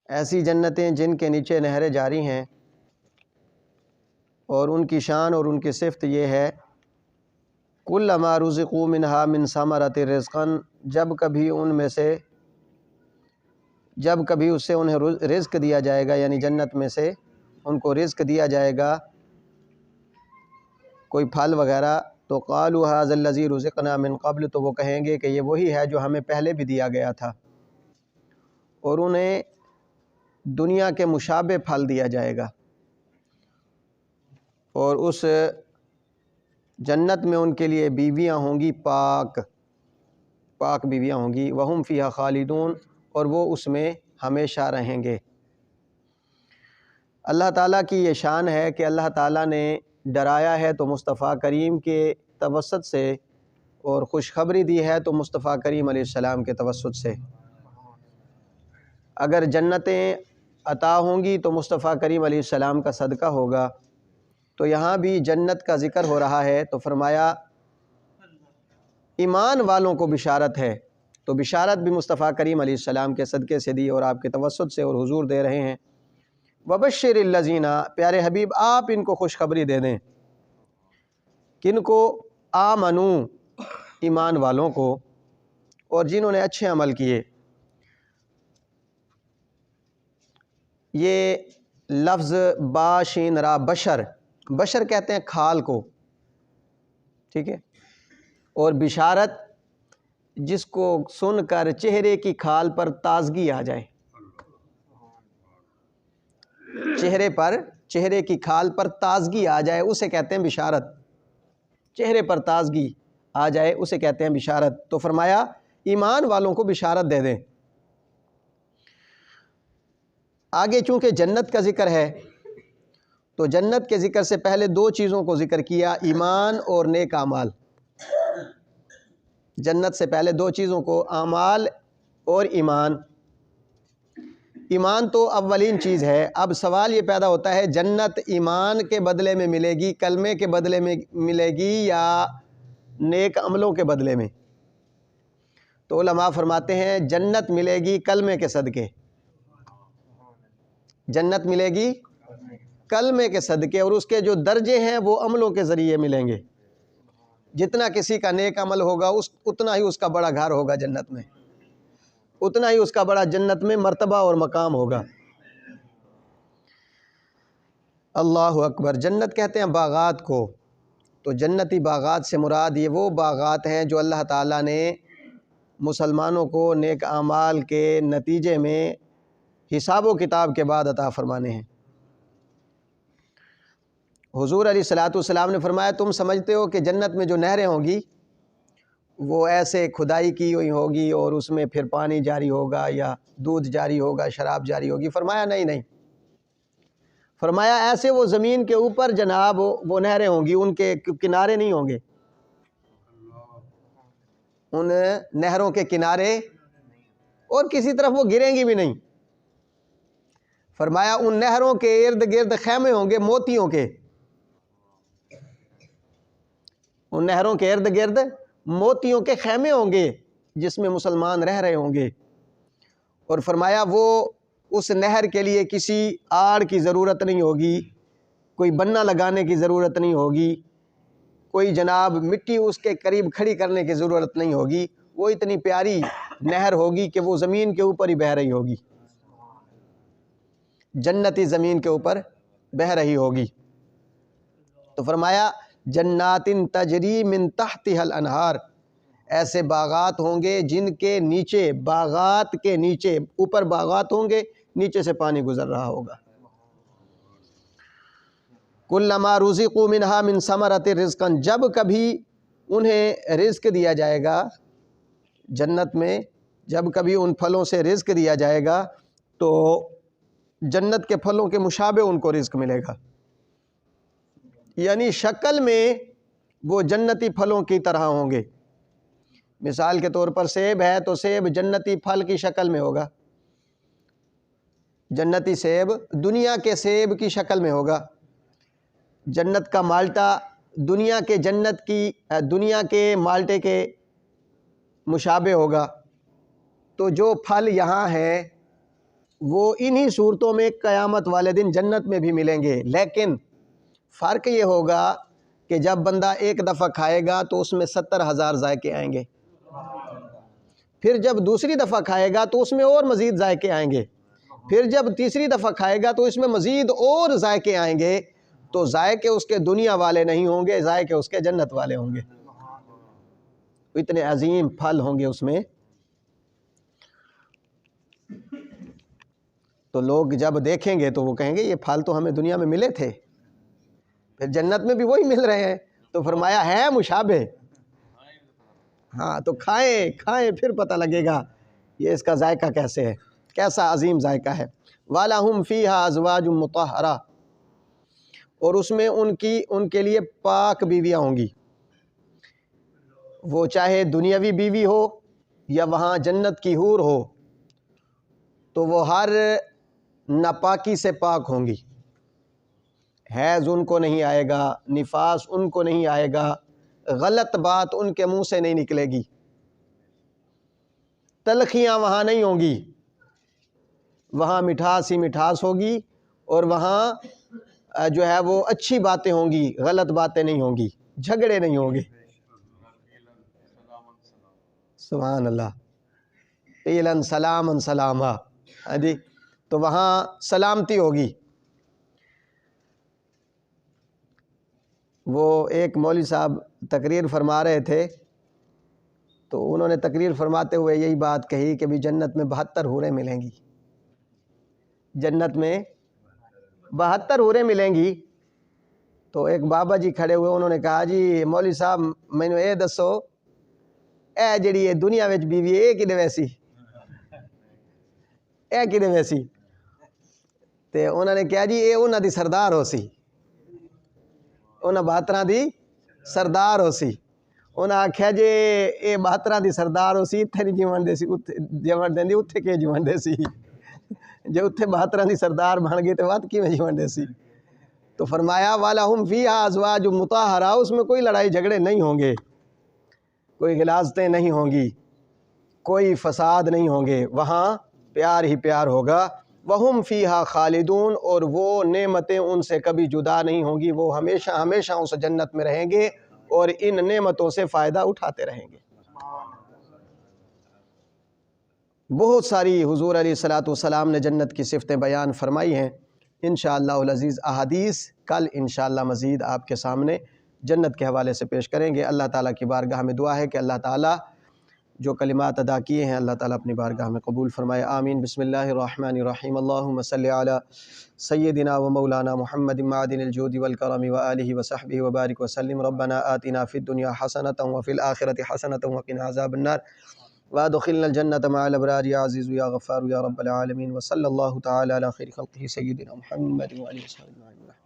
ایسی جنتیں جن کے نیچے نہریں جاری ہیں، اور ان کی شان اور ان کی صفت یہ ہے کلما رزقوا منہا من ثمرۃ رزقا، جب کبھی اس سے انہیں رزق دیا جائے گا، یعنی جنت میں سے ان کو رزق دیا جائے گا کوئی پھل وغیرہ، تو قالوا ھذا الذی رزقنا من قبل، تو وہ کہیں گے کہ یہ وہی ہے جو ہمیں پہلے بھی دیا گیا تھا، اور انہیں دنیا کے مشابہ پھل دیا جائے گا، اور اس جنت میں ان کے لیے بیویاں ہوں گی پاک بیویاں ہوں گی، وہم فیہا خالدون، اور وہ اس میں ہمیشہ رہیں گے۔ اللہ تعالیٰ کی یہ شان ہے کہ اللہ تعالیٰ نے ڈرایا ہے تو مصطفیٰ کریم کے توسط سے، اور خوشخبری دی ہے تو مصطفیٰ کریم علیہ السلام کے توسط سے۔ اگر جنتیں عطا ہوں گی تو مصطفیٰ کریم علیہ السلام کا صدقہ ہوگا، تو یہاں بھی جنت کا ذکر ہو رہا ہے تو فرمایا ایمان والوں کو بشارت ہے، تو بشارت بھی مصطفیٰ کریم علیہ السلام کے صدقے سے دی اور آپ کے توسط سے، اور حضور دے رہے ہیں۔ وبشر الذین، پیارے حبیب آپ ان کو خوشخبری دے دیں، کن کو؟ آمنو، ایمان والوں کو، اور جنہوں نے اچھے عمل کیے۔ یہ لفظ با شین را بشر کہتے ہیں کھال کو، ٹھیک ہے، اور بشارت جس کو سن کر چہرے کی کھال پر تازگی آ جائے، چہرے کی کھال پر تازگی آ جائے اسے کہتے ہیں بشارت، چہرے پر تازگی آ جائے اسے کہتے ہیں بشارت۔ تو فرمایا ایمان والوں کو بشارت دے دیں۔ آگے چونکہ جنت کا ذکر ہے تو جنت کے ذکر سے پہلے دو چیزوں کو ذکر کیا، ایمان اور نیک اعمال۔ جنت سے پہلے دو چیزوں کو، اعمال اور ایمان۔ ایمان تو اولین چیز ہے۔ اب سوال یہ پیدا ہوتا ہے جنت ایمان کے بدلے میں ملے گی، کلمے کے بدلے میں ملے گی، یا نیک عملوں کے بدلے میں؟ تو علماء فرماتے ہیں جنت ملے گی کلمے کے صدقے، جنت ملے گی کلمے کے صدقے، اور اس کے جو درجے ہیں وہ عملوں کے ذریعے ملیں گے۔ جتنا کسی کا نیک عمل ہوگا اتنا ہی اس کا بڑا گھر ہوگا جنت میں، اتنا ہی اس کا بڑا جنت میں مرتبہ اور مقام ہوگا۔ اللہ اکبر۔ جنت کہتے ہیں باغات کو، تو جنتی باغات سے مراد یہ وہ باغات ہیں جو اللہ تعالیٰ نے مسلمانوں کو نیک اعمال کے نتیجے میں حساب و کتاب کے بعد عطا فرمانے ہیں۔ حضور علیہ الصلوۃ والسلام نے فرمایا تم سمجھتے ہو کہ جنت میں جو نہریں ہوں گی وہ ایسے کھدائی کی ہوئی ہوگی اور اس میں پھر پانی جاری ہوگا یا دودھ جاری ہوگا، شراب جاری ہوگی؟ فرمایا نہیں، فرمایا ایسے وہ زمین کے اوپر جناب وہ نہریں ہوں گی، ان کے کنارے نہیں ہوں گے، ان نہروں کے کنارے، اور کسی طرف وہ گریں گی بھی نہیں۔ فرمایا ان نہروں کے ارد گرد خیمے ہوں گے موتیوں کے، ان نہروں کے ارد گرد موتیوں کے خیمے ہوں گے جس میں مسلمان رہ رہے ہوں گے۔ اور فرمایا وہ اس نہر کے لیے کسی آڑ کی ضرورت نہیں ہوگی، کوئی بننا لگانے کی ضرورت نہیں ہوگی، کوئی جناب مٹی اس کے قریب کھڑی کرنے کی ضرورت نہیں ہوگی، وہ اتنی پیاری نہر ہوگی کہ وہ زمین کے اوپر ہی بہہ رہی ہوگی، جنتی زمین کے اوپر بہہ رہی ہوگی۔ تو فرمایا جنات تجری من تحتها الانہار، ایسے باغات ہوں گے جن کے نیچے، باغات کے نیچے، اوپر باغات ہوں گے نیچے سے پانی گزر رہا ہوگا۔ کلما رزقوا منہا من ثمرۃ رزقا، جب کبھی انہیں رزق دیا جائے گا جنت میں، جب کبھی ان پھلوں سے رزق دیا جائے گا تو جنت کے پھلوں کے مشابہ ان کو رزق ملے گا، یعنی شکل میں وہ جنتی پھلوں کی طرح ہوں گے۔ مثال کے طور پر سیب ہے تو سیب جنتی پھل کی شکل میں ہوگا، جنتی سیب دنیا کے سیب کی شکل میں ہوگا۔ جنت کا مالٹا دنیا کے مالٹے کے مشابہ ہوگا۔ تو جو پھل یہاں ہے وہ انہی صورتوں میں قیامت والے دن جنت میں بھی ملیں گے، لیکن فرق یہ ہوگا کہ جب بندہ ایک دفعہ کھائے گا تو اس میں 70,000 ذائقے آئیں گے، پھر جب دوسری دفعہ کھائے گا تو اس میں اور مزید ذائقے آئیں گے، پھر جب تیسری دفعہ کھائے گا تو اس میں مزید اور ذائقے آئیں گے، تو ذائقے اس کے دنیا والے نہیں ہوں گے، ذائقے اس کے جنت والے ہوں گے، اتنے عظیم پھل ہوں گے اس میں۔ تو لوگ جب دیکھیں گے تو وہ کہیں گے یہ پھل تو ہمیں دنیا میں ملے تھے، پھر جنت میں بھی وہی مل رہے ہیں، تو فرمایا ہے مشابہ، ہاں تو کھائیں کھائیں پھر پتہ لگے گا یہ اس کا ذائقہ کیسے ہے، کیسا عظیم ذائقہ ہے۔ وَلَهُمْ فِيهَا أَزْوَاجٌ مُطَهَّرَةٌ، اور اس میں ان کے لیے پاک بیویاں ہوں گی، وہ چاہے دنیاوی بیوی ہو یا وہاں جنت کی حور ہو، تو وہ ہر ناپاکی سے پاک ہوں گی، حیض ان کو نہیں آئے گا، نفاس ان کو نہیں آئے گا، غلط بات ان کے منہ سے نہیں نکلے گی، تلخیاں وہاں نہیں ہوں گی، وہاں مٹھاس ہی مٹھاس ہوگی، اور وہاں جو ہے وہ اچھی باتیں ہوں گی، غلط باتیں نہیں ہوں گی، جھگڑے نہیں ہوں گے۔ سبحان اللہ، قیلاً سلاما سلاما، جی تو وہاں سلامتی ہوگی۔ وہ ایک مولوی صاحب تقریر فرما رہے تھے، تو انہوں نے تقریر فرماتے ہوئے یہی بات کہی کہ بھی جنت میں 72 حوریں ملیں گی، جنت میں 72 حوریں ملیں گی۔ تو ایک بابا جی کھڑے ہوئے، انہوں نے کہا جی مولوی صاحب مینوں اے دسو اے جڑی دنیا وچ بیوی اے کدے ویسی، اے کدے ویسی؟ تے انہوں نے کہا جی اے انہاں دی سردار ہو سی، انہاں 72 دی سردار ہو سی۔ انہاں آکھیا جے اے 72 دی سردار ہو سی اتھے نہیں جیون دے سی، جیون دیندی اتھے کے جیون دے سی، جے اتھے 72 دی سردار بن گئی تے وات کیویں جیون دے سی؟ تو فرمایا وَلَهُمْ فِيهَا أَزْوَاجٌ مُطَهَّرَةٌ، اس میں کوئی لڑائی جھگڑے نہیں ہوں گے، کوئی غلاظتیں نہیں ہوں گی، کوئی فساد نہیں ہوں گے، وہاں پیار ہی پیار ہوگا۔ وَهُمْ فِيهَا خَالِدُونَ، اور وہ نعمتیں ان سے کبھی جدا نہیں ہوں گی، وہ ہمیشہ ہمیشہ اس جنت میں رہیں گے اور ان نعمتوں سے فائدہ اٹھاتے رہیں گے۔ بہت ساری حضور علیہ الصلوۃ نے جنت کی صفتیں بیان فرمائی ہیں، انشاءاللہ العزیز احادیث کل انشاءاللہ مزید آپ کے سامنے جنت کے حوالے سے پیش کریں گے۔ اللہ تعالیٰ کی بارگاہ میں دعا ہے کہ اللہ تعالیٰ جو کلمات ادا کیے ہیں اللہ تعالیٰ اپنی بارگاہ میں قبول فرمائے، آمین۔ بسم اللہ الرحمن الرحیم، اللہم صلی علی سیدنا و مولانا محمد معدن الجود والکرم وآلہ وصحبہ وبارک وسلم۔ ربنا آتنا فی الدنیا حسنۃ وفی الآخرۃ حسنۃ وقنا عذاب النار وادخلنا الجنة مع الابرار یا عزیز یا غفار یا رب العالمین، وصلی اللہ تعالی علی خیر خلقہ سیدنا محمد وآلہ وصحبہ اجمعین۔